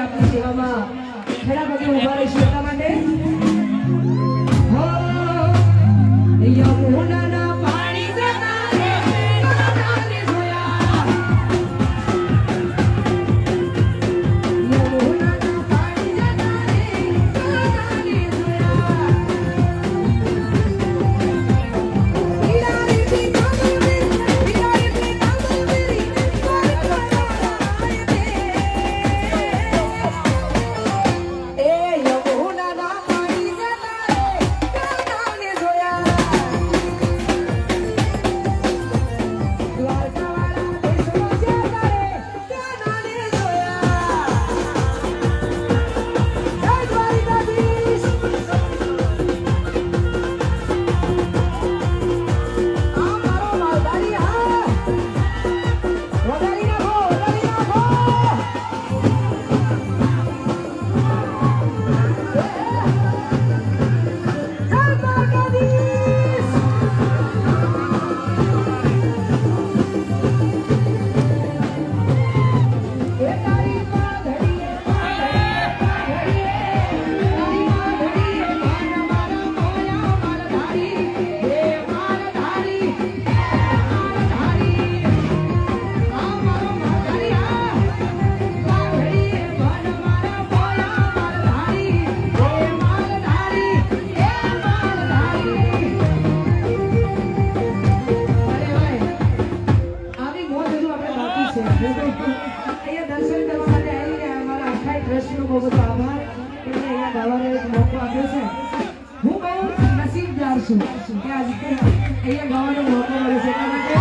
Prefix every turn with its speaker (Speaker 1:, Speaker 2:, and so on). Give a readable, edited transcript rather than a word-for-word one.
Speaker 1: આપની સેવામાં ખેડા પગે ઉભા રહીશું એટલા માટે યમુનાના પાણી જતા રે કાનાને જોયા યમુનાના પાણી જતા રે કાનાને જોયા ઈડારીથી કાંદુરી એ યમુનાના પાણી જતા રે કાનાને જોયા દ્વારકાવાળા દેશમાં જતા રે કાનાને જોયા જય દ્વારકાધીશ આ મારો માલધારી હા વધારી નાખો જય દ્વારકાધીશ એ તારી માધડીએ તારી માધડીએ માન મારા મોયા માલધારી હે માલધારી આ મારો માલધારી હા માધડીએ માન મારા મોયા માલધારી હે માલધારી અરે ભાઈ આવી મોજ હજુ આપણે બાકી છે અહીંયા દર્શન કરવા માટે આવીને અમારા આખા ટ્રસ્ટનો બહુ બધો આભાર એમને અહીંયા ગાવાનો એક મોકો આપ્યો છે હું બહુ નસીબદાર છું કે આજે અહીંયા ગાવાનો મોકો મળ્યો છે એટલા માટે